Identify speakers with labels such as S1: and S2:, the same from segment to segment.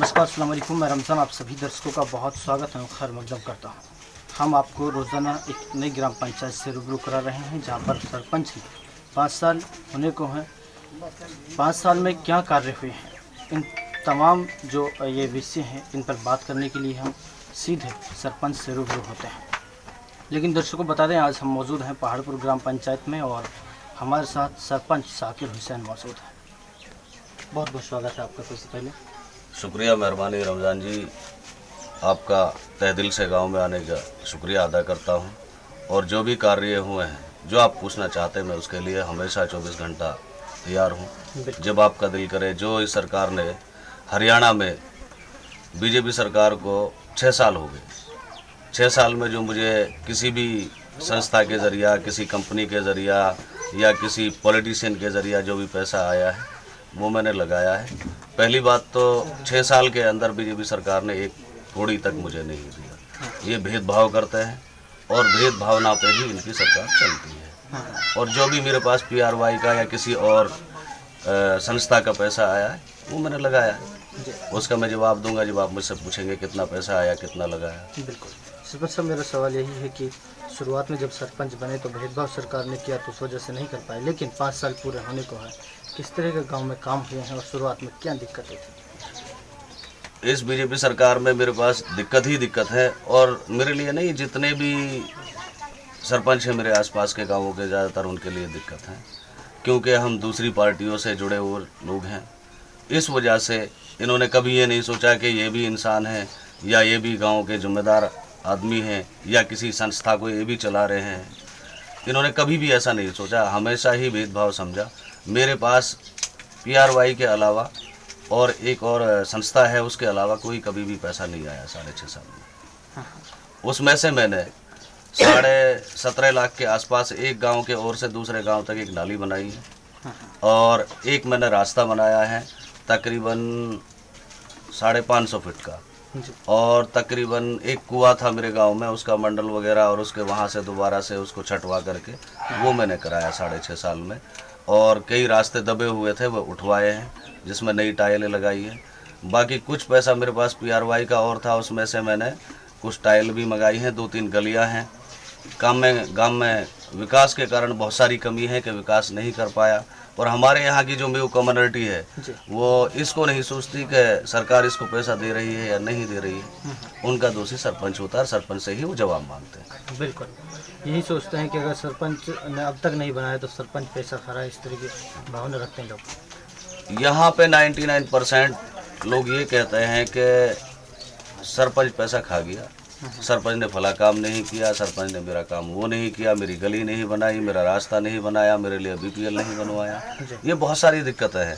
S1: नमस्कार, अस्सलाम वालेकुम। मैं रमज़ान आप सभी दर्शकों का बहुत स्वागत है और खैर मकदम करता हूँ। हम आपको रोज़ाना एक नई ग्राम पंचायत से रूबरू करा रहे हैं जहाँ पर सरपंच की 5 साल होने को हैं। 5 साल में क्या कार्य हुए हैं, इन तमाम जो ये विषय हैं इन पर बात करने के लिए हम सीधे सरपंच से रूबरू होते हैं। लेकिन दर्शकों बता दें, आज हम मौजूद हैं पहाड़पुर ग्राम पंचायत में और हमारे साथ सरपंच साकिर हुसैन मौजूद है। बहुत बहुत स्वागत है आपका। सबसे पहले
S2: शुक्रिया, मेहरबानी रमज़ान जी, आपका तहे दिल से गांव में आने का शुक्रिया अदा करता हूं। और जो भी कार्य हुए हैं, जो आप पूछना चाहते हैं, मैं उसके लिए हमेशा 24 घंटा तैयार हूं। जब आपका दिल करे। जो इस सरकार ने हरियाणा में बीजेपी सरकार को 6 साल हो गए, 6 साल में जो मुझे किसी भी संस्था के ज़रिया, किसी कंपनी के ज़रिया या किसी पॉलिटिशियन के ज़रिया जो भी पैसा आया है वो मैंने लगाया है। पहली बात तो 6 साल के अंदर बीजेपी सरकार ने एक कौड़ी तक मुझे नहीं दिया। ये भेदभाव करते हैं और भेदभावना पे ही इनकी सरकार चलती है। और जो भी मेरे पास PRY का या किसी और संस्था का पैसा आया है वो मैंने लगाया है। उसका मैं जवाब दूंगा जब आप मुझसे पूछेंगे कितना पैसा आया, कितना लगाया।
S1: बिल्कुल सरपंच साहब, मेरा सवाल यही है कि शुरुआत में जब सरपंच बने तो भेदभाव सरकार ने किया तो उस वजह से नहीं कर पाए, लेकिन 5 साल पूरे होने को है, किस तरह के गांव में काम हुए हैं और शुरुआत में क्या दिक्कतें थी?
S2: इस बीजेपी सरकार में मेरे पास दिक्कत ही दिक्कत है। और मेरे लिए नहीं, जितने भी सरपंच हैं मेरे आसपास के गांवों के, ज़्यादातर उनके लिए दिक्कत है, क्योंकि हम दूसरी पार्टियों से जुड़े हुए लोग हैं। इस वजह से इन्होंने कभी ये नहीं सोचा कि ये भी इंसान है या ये भी गाँव के जिम्मेदार आदमी हैं या किसी संस्था को ये भी चला रहे हैं। इन्होंने कभी भी ऐसा नहीं सोचा, हमेशा ही भेदभाव समझा। मेरे पास PRY के अलावा और एक और संस्था है, उसके अलावा कोई कभी भी पैसा नहीं आया 6.5 साल में। उसमें से मैंने 17.5 लाख के आसपास एक गांव के ओर से दूसरे गांव तक एक नाली बनाई है और एक मैंने रास्ता बनाया है तकरीबन 550 फीट का। और तकरीबन एक कुआं था मेरे गांव में, उसका मंडल वगैरह और उसके वहाँ से दोबारा से उसको छटवा करके वो मैंने कराया 6.5 साल में। और कई रास्ते दबे हुए थे वो उठवाए हैं, जिसमें नई टाइलें लगाई है। बाकी कुछ पैसा मेरे पास PRY का और था, उसमें से मैंने कुछ टाइल भी मंगाई हैं। 2-3 गलियां हैं। गांव में विकास के कारण बहुत सारी कमी है कि विकास नहीं कर पाया। और हमारे यहाँ की जो मेव कम्युनिटी है वो इसको नहीं सोचती कि सरकार इसको पैसा दे रही है या नहीं दे रही है। उनका दोषी सरपंच होता है, सरपंच से ही वो जवाब मांगते हैं।
S1: बिल्कुल यही सोचते हैं कि अगर सरपंच ने अब तक नहीं बनाया तो सरपंच पैसा खा रहा है, इस तरह की भावना रखते हैं लोग।
S2: यहाँ पे 99% लोग ये कहते हैं कि सरपंच पैसा खा गया, सरपंच ने भला काम नहीं किया, सरपंच ने मेरा काम वो नहीं किया, मेरी गली नहीं बनाई, मेरा रास्ता नहीं बनाया, मेरे लिए BPL नहीं बनवाया। ये बहुत सारी दिक्कतें हैं।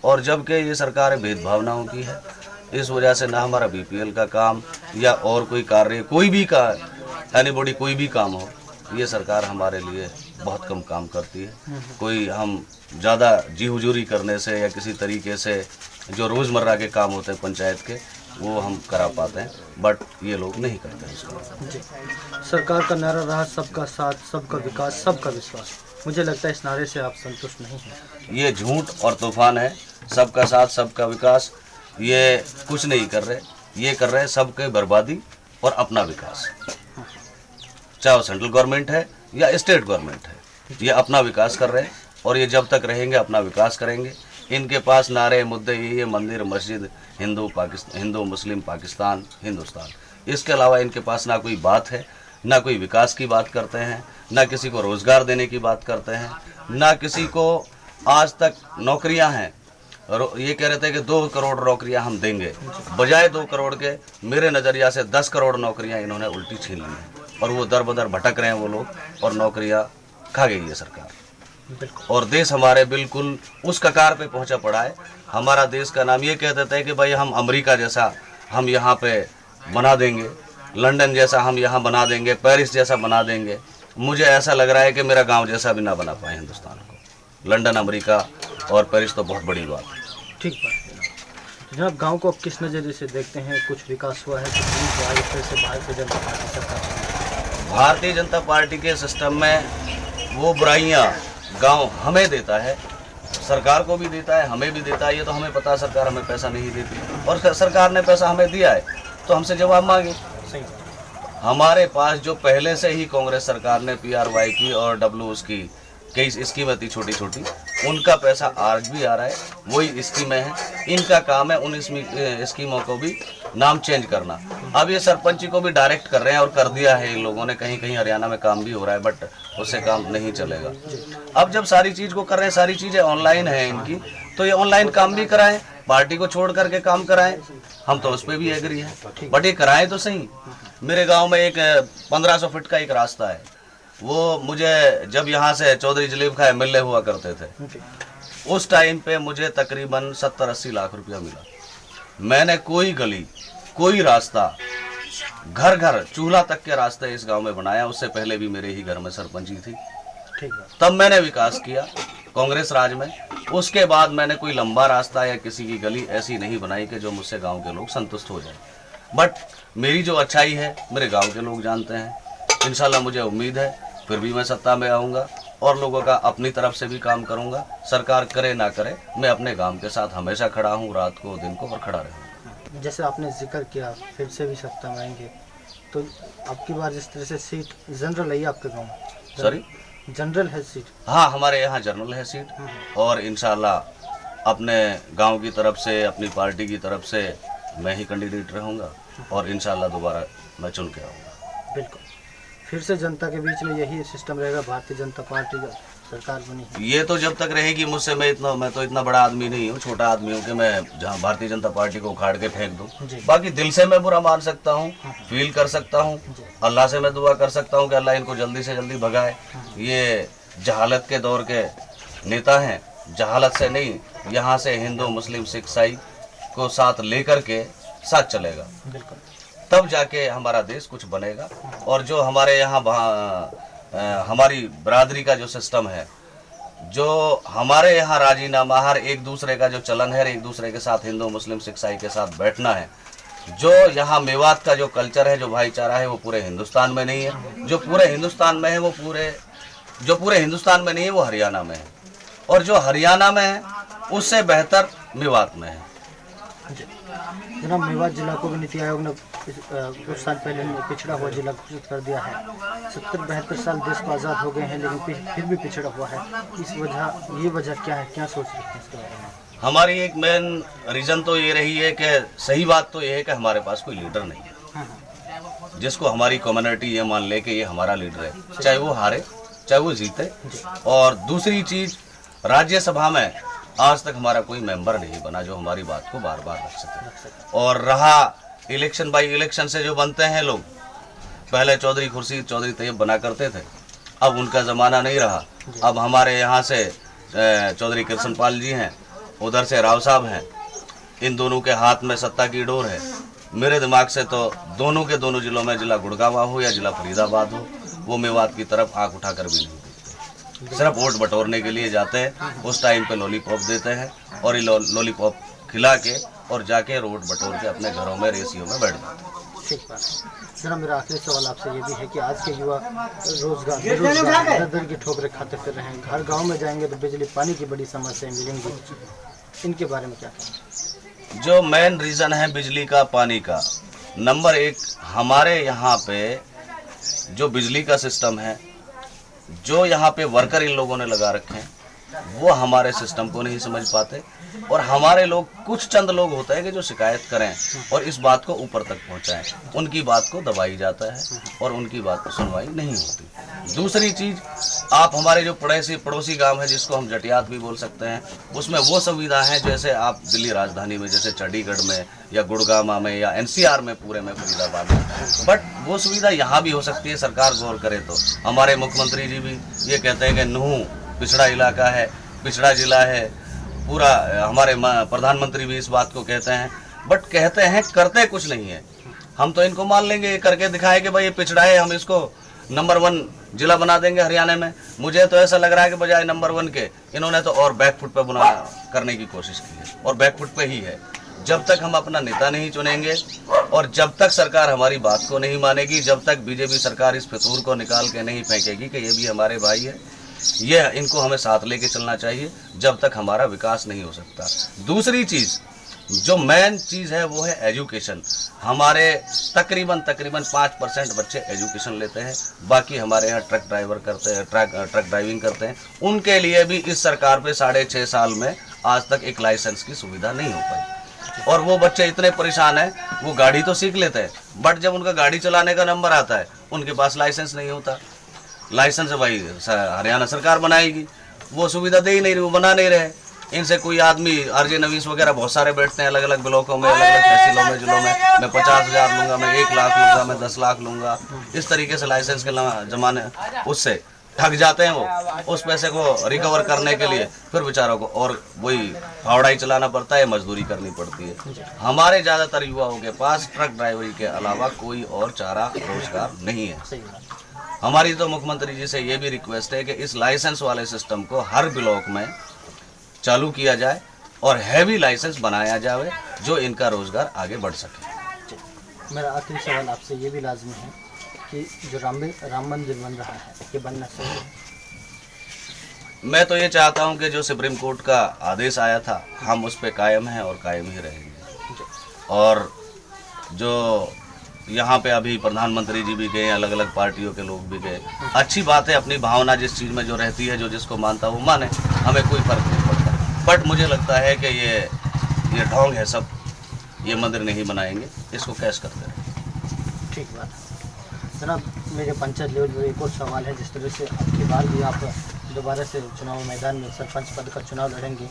S2: और जबकि ये सरकार भेदभावनाओं की है, इस वजह से ना हमारा BPL का काम या और कोई कार्य, कोई भी का एनीबॉडी कोई भी काम हो, ये सरकार हमारे लिए बहुत कम काम करती है। कोई हम ज़्यादा जी हुजूरी करने से या किसी तरीके से जो रोज़मर्रा के काम होते हैं पंचायत के, वो हम करा पाते हैं, बट ये लोग नहीं करते हैं उसको।
S1: जी, सरकार का नारा रहा सबका साथ, सबका विकास, सबका विश्वास। मुझे लगता है इस नारे से आप संतुष्ट नहीं हैं।
S2: ये झूठ और तूफान है। सबका साथ, सबका विकास, ये कुछ नहीं कर रहे। ये कर रहे हैं सबके बर्बादी और अपना विकास। चाहे वो सेंट्रल गवर्नमेंट है या स्टेट गवर्नमेंट है, ये अपना विकास कर रहे हैं और ये जब तक रहेंगे अपना विकास करेंगे। इनके पास नारे मुद्दे ये मंदिर, मस्जिद, हिंदू मुस्लिम, पाकिस्तान, हिंदुस्तान, इसके अलावा इनके पास ना कोई बात है, ना कोई विकास की बात करते हैं, ना किसी को रोज़गार देने की बात करते हैं, ना किसी को आज तक नौकरियां हैं। ये कह रहे थे कि 2 करोड़ नौकरियां हम देंगे, बजाय 2 करोड़ के मेरे नज़रिया से 10 करोड़ नौकरियां इन्होंने उल्टी छीन ली हैं। और वो दर बदर भटक रहे हैं वो लोग और नौकरियां खा गई है सरकार। और देश हमारे बिल्कुल उस कगार पे पहुंचा पड़ा है। हमारा देश का नाम ये कह देता है कि भाई हम अमेरिका जैसा हम यहाँ पे बना देंगे, लंदन जैसा हम यहाँ बना देंगे, पेरिस जैसा बना देंगे। मुझे ऐसा लग रहा है कि मेरा गांव जैसा भी ना बना पाए हिंदुस्तान को। लंदन, अमेरिका और पेरिस तो बहुत बड़ी बात है।
S1: ठीक बात है। जनाब, गाँव को आप किस नज़रिए से देखते हैं? कुछ विकास हुआ है, कुछ नहीं हुआ है, इस तरह से भारतीय जनता पार्टी सरकार?
S2: भारतीय जनता पार्टी के सिस्टम में वो बुराइयाँ गांव हमें देता है, सरकार को भी देता है, हमें भी देता है। ये तो हमें पता है सरकार हमें पैसा नहीं देती, और सरकार ने पैसा हमें दिया है तो हमसे जवाब मांगे।
S1: सही।
S2: हमारे पास जो पहले से ही कांग्रेस सरकार ने PRY की और डब्ल्यू उसकी कई स्कीमें थी छोटी छोटी, उनका पैसा आज भी आ रहा है, वही स्कीमें हैं। इनका काम है उन स्कीमों को भी नाम चेंज करना। अब ये सरपंची को भी डायरेक्ट कर रहे हैं और कर दिया है इन लोगों ने, कहीं कहीं हरियाणा में काम भी हो रहा है, बट उससे काम नहीं चलेगा। अब जब सारी चीज को कर रहे हैं, सारी चीजें ऑनलाइन है इनकी, तो ये ऑनलाइन काम भी कराएं, पार्टी को छोड़ करके काम कराएं, हम तो उस पर भी एग्री है, बट ये कराएं तो सही। मेरे गाँव में एक 1500 फीट का एक रास्ता है, वो मुझे जब यहाँ से चौधरी जलीब खां MLA हुआ करते थे, उस टाइम पे मुझे तकरीबन 70-80 लाख रुपया मिला। मैंने कोई गली, कोई रास्ता, घर घर चूल्हा तक के रास्ते इस गांव में बनाया। उससे पहले भी मेरे ही घर में सरपंची थी,
S1: ठीक है।
S2: तब मैंने विकास किया कांग्रेस राज में। उसके बाद मैंने कोई लंबा रास्ता या किसी की गली ऐसी नहीं बनाई कि जो मुझसे गांव के लोग संतुष्ट हो जाए। बट मेरी जो अच्छाई है मेरे गांव के लोग जानते हैं। इंशाल्लाह मुझे उम्मीद है फिर भी मैं सत्ता में आऊँगा और लोगों का अपनी तरफ से भी काम करूँगा। सरकार करे ना करे, मैं अपने गांव के साथ हमेशा खड़ा हूँ, रात को दिन को, और खड़ा रहूँगा।
S1: जैसे आपने जिक्र किया फिर से भी सत्ता में आएंगे, तो आपकी बार जिस तरह से सीट जनरल है आपके गाँव में?
S2: सॉरी,
S1: जनरल है सीट?
S2: हाँ, हमारे यहाँ जनरल है सीट, और इंशाल्लाह अपने गांव की तरफ से, अपनी पार्टी की तरफ से मैं ही कैंडिडेट रहूँगा और इंशाल्लाह दोबारा मैं चुन के आऊँगा।
S1: बिल्कुल। फिर से जनता के बीच में यही सिस्टम रहेगा, भारतीय जनता पार्टी का सरकार बनी है?
S2: ये तो जब तक रहेगी मुझसे, मैं तो इतना बड़ा आदमी नहीं हूँ, छोटा आदमी हूँ कि मैं जहाँ भारतीय जनता पार्टी को उखाड़ के फेंक दूँ। बाकी दिल से मैं बुरा मान सकता हूँ, फील कर सकता हूँ, अल्लाह से मैं दुआ कर सकता हूँ कि अल्लाह इनको जल्दी से जल्दी भगाए। ये जहालत के दौर के नेता हैं, जहालत से नहीं, यहाँ से हिंदू मुस्लिम सिख ईसाई को साथ लेकर के साथ चलेगा, तब जाके हमारा देश कुछ बनेगा। और जो हमारे यहाँ हमारी बरादरी का जो सिस्टम है, जो हमारे यहाँ राजीनामा, हर एक दूसरे का जो चलन है, एक दूसरे के साथ हिंदू मुस्लिम सिख ईसाई के साथ बैठना है, जो यहाँ मेवात का जो कल्चर है, जो भाईचारा है, वो पूरे हिंदुस्तान में नहीं है। जो पूरे हिंदुस्तान में है वो पूरे हिंदुस्तान में नहीं है, वो हरियाणा में है, और जो हरियाणा में है उससे बेहतर मेवात में है।
S1: जनाब, मेवात जिला को भी नीति आयोग ने कुछ साल पहले पिछड़ा हुआ जिला घोषित कर दिया है। 70-72 साल देश को आज़ाद हो गए हैं, लेकिन फिर भी पिछड़ा हुआ है। ये वजह क्या है, क्या सोच रहे हैं इसके बारे में?
S2: हमारी एक मेन रीज़न तो ये रही है कि सही बात तो ये है कि हमारे पास कोई लीडर नहीं है जिसको हमारी कम्युनिटी ये मान ले कि ये हमारा लीडर है, चाहे वो हारे चाहे वो जीते। और दूसरी चीज़, राज्यसभा में आज तक हमारा कोई मेंबर नहीं बना जो हमारी बात को बार बार रख सके। और रहा इलेक्शन बाई इलेक्शन से जो बनते हैं लोग, पहले चौधरी खुर्शीद, चौधरी तैयब बना करते थे, अब उनका ज़माना नहीं रहा। अब हमारे यहाँ से चौधरी कृष्णपाल जी हैं, उधर से राव साहब हैं, इन दोनों के हाथ में सत्ता की डोर है। मेरे दिमाग से तो दोनों के दोनों जिलों में, जिला गुड़गांव हो या जिला फरीदाबाद हो, वो मेवात की तरफ आँख उठाकर भी नहीं देखते, सिर्फ वोट बटोरने के लिए जाते हैं। उस टाइम पे लॉलीपॉप देते हैं और ये लॉलीपॉप खिला के और जाके रोड बटोर के अपने घरों में रेसियों में बैठ जाते हैं।
S1: ठीक बात। जरा मेरा आखिरी सवाल आपसे ये भी है कि आज के युवा रोजगार दर की ठोकरें खाते फिर रहे हैं, घर गांव में जाएंगे तो बिजली पानी की बड़ी समस्याएं मिलेंगी, इनके बारे में क्या कहें?
S2: जो मेन रीज़न है बिजली का, पानी का, नंबर 1 हमारे यहाँ पे जो बिजली का सिस्टम है, जो यहाँ पे वर्कर इन लोगों ने लगा रखे हैं, वो हमारे सिस्टम को नहीं समझ पाते। और हमारे लोग, कुछ चंद लोग होते हैं कि जो शिकायत करें और इस बात को ऊपर तक पहुँचाएं, उनकी बात को दबाई जाता है और उनकी बात को सुनवाई नहीं होती। दूसरी चीज़, आप हमारे जो पड़ोसी गांव है, जिसको हम जटियात भी बोल सकते हैं, उसमें वो सुविधा है जैसे आप दिल्ली राजधानी में, जैसे चंडीगढ़ में या गुड़गांव में या NCR में, पूरे में फरीदाबाद में, बट वो सुविधा यहाँ भी हो सकती है, सरकार गौर करे तो। हमारे मुख्यमंत्री जी भी ये कहते हैं कि नूह पिछड़ा इलाका है, पिछड़ा जिला है पूरा, हमारे प्रधानमंत्री भी इस बात को कहते हैं, बट कहते हैं करते कुछ नहीं है। हम तो इनको मान लेंगे, ये करके दिखाए कि भाई ये पिछड़ा है, हम इसको नंबर 1 जिला बना देंगे हरियाणा में। मुझे तो ऐसा लग रहा है कि बजाय नंबर 1 के इन्होंने तो और बैकफुट पे करने की कोशिश की है, और बैकफुट पे ही है। जब तक हम अपना नेता नहीं चुनेंगे और जब तक सरकार हमारी बात को नहीं मानेगी, जब तक बीजेपी सरकार इस फितूर को निकाल के नहीं फेंकेगी कि ये भी हमारे भाई है, यह इनको हमें साथ लेके चलना चाहिए, जब तक हमारा विकास नहीं हो सकता। दूसरी चीज़, जो मेन चीज़ है वो है एजुकेशन। हमारे तकरीबन 5% बच्चे एजुकेशन लेते हैं, बाकी हमारे यहाँ ट्रक ड्राइवर करते हैं, ट्रक ड्राइविंग करते हैं। उनके लिए भी इस सरकार पे 6.5 साल में आज तक एक लाइसेंस की सुविधा नहीं हो पाई, और वो बच्चे इतने परेशान हैं, वो गाड़ी तो सीख लेते हैं, बट जब उनका गाड़ी चलाने का नंबर आता है उनके पास लाइसेंस नहीं होता। लाइसेंस भाई हरियाणा सरकार बनाएगी, वो सुविधा दे ही नहीं रही, वो बना नहीं रहे। इनसे कोई आदमी आरजे नवीस वगैरह बहुत सारे बैठते हैं अलग अलग ब्लॉकों में, अलग अलग तहसीलों में, जिलों में। मैं 50,000 लूँगा, मैं 1 लाख लूँगा, मैं 10 लाख लूँगा, इस तरीके से लाइसेंस के जमाने उससे ठग जाते हैं। वो उस पैसे को रिकवर करने के लिए फिर बेचारों को और वही फावड़ाई चलाना पड़ता है, मजदूरी करनी पड़ती है। हमारे ज़्यादातर युवाओं के पास ट्रक ड्राइवरी के अलावा कोई और चारा रोजगार नहीं है। हमारी तो मुख्यमंत्री जी से ये भी रिक्वेस्ट है कि इस लाइसेंस वाले सिस्टम को हर ब्लॉक में चालू किया जाए और हैवी लाइसेंस बनाया जाए, जो इनका रोजगार आगे बढ़ सके।
S1: मेरा आखिरी सवाल आपसे ये भी लाजमी है कि जो राम मंदिर बन रहा है, ये बनना चाहिए?
S2: मैं तो ये चाहता हूं कि जो सुप्रीम कोर्ट का आदेश आया था, हम उस पर कायम हैं और कायम ही रहेंगे। और जो यहाँ पे अभी प्रधानमंत्री जी भी गए, अलग अलग पार्टियों के लोग भी गए, अच्छी बात है। अपनी भावना जिस चीज़ में जो रहती है, जो जिसको मानता वो माने, हमें कोई फर्क नहीं पड़ता। बट मुझे लगता है कि ये ढोंग है सब, ये मंदिर नहीं बनाएंगे, इसको कैश करते रहें।
S1: ठीक बात है जनाब। मेरे पंचायत लेवल पर एक और सवाल है, जिस तरह से अब की बार भी आप दोबारा से चुनाव मैदान में सरपंच पद का चुनाव लड़ेंगे,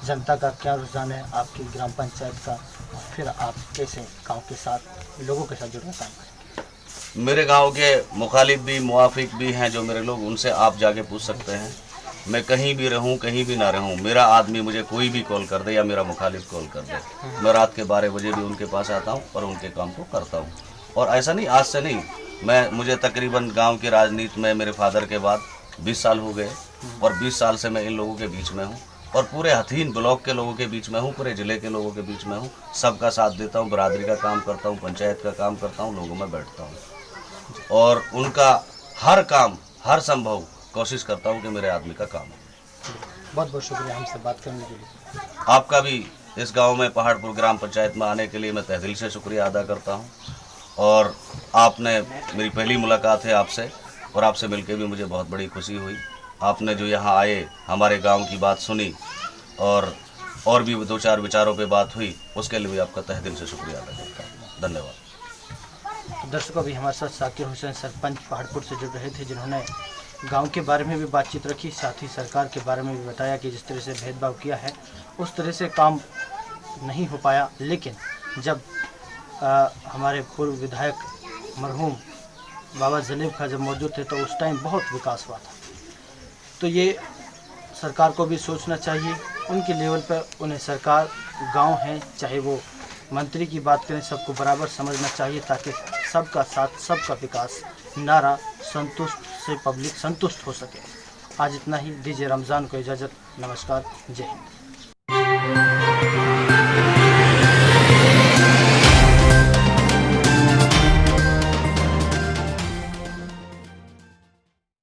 S1: जनता का क्या रुझान है आपकी ग्राम पंचायत का, फिर आप कैसे गांव के साथ, लोगों के साथ जुड़ना काम करेंगे?
S2: मेरे गांव के मुखालिफ भी मुआफिक भी हैं जो मेरे लोग, उनसे आप जाके पूछ सकते हैं। मैं कहीं भी रहूं, कहीं भी ना रहूं, मेरा आदमी मुझे कोई भी कॉल कर दे या मेरा मुखालिफ कॉल कर दे, मैं रात के 12 बजे भी उनके पास आता हूं और उनके काम को करता हूं। और ऐसा नहीं, आज से नहीं, मुझे तकरीबन गांव की राजनीति में मेरे फादर के बाद 20 साल हो गए, और 20 साल से मैं इन लोगों के बीच में हूँ, और पूरे हथीन ब्लॉक के लोगों के बीच में हूँ, पूरे ज़िले के लोगों के बीच में हूँ। सबका साथ देता हूँ, बरादरी का काम करता हूँ, पंचायत का काम करता हूँ, लोगों में बैठता हूँ, और उनका हर काम, हर संभव कोशिश करता हूँ कि मेरे आदमी का काम हो।
S1: बहुत बहुत शुक्रिया हमसे बात करने के लिए।
S2: आपका भी इस गांव में पहाड़पुर ग्राम पंचायत में आने के लिए मैं तहे दिल से शुक्रिया अदा करता हूं। और आपने, मेरी पहली मुलाकात है आपसे, और आपसे मिलकर भी मुझे बहुत बड़ी खुशी हुई। आपने जो यहाँ आए, हमारे गांव की बात सुनी, और भी 2-4 विचारों पे बात हुई, उसके लिए भी आपका तहे दिल से शुक्रिया अदा करता हूँ। धन्यवाद।
S1: दर्शकों, अभी हमारे साथ साकिर हुसैन सरपंच पहाड़पुर से जुड़ रहे थे, जिन्होंने गांव के बारे में भी बातचीत रखी, साथ ही सरकार के बारे में भी बताया कि जिस तरह से भेदभाव किया है उस तरह से काम नहीं हो पाया। लेकिन जब हमारे पूर्व विधायक मरहूम बाबा जलीब खां जब मौजूद थे तो उस टाइम बहुत विकास हुआ था। तो ये सरकार को भी सोचना चाहिए, उनके लेवल पर उन्हें सरकार, गांव है, चाहे वो मंत्री की बात करें, सबको बराबर समझना चाहिए, ताकि सबका साथ, सबका विकास नारा संतुष्ट से पब्लिक संतुष्ट हो सके। आज इतना ही, दीजिए रमज़ान को इजाज़त। नमस्कार, जय हिंद।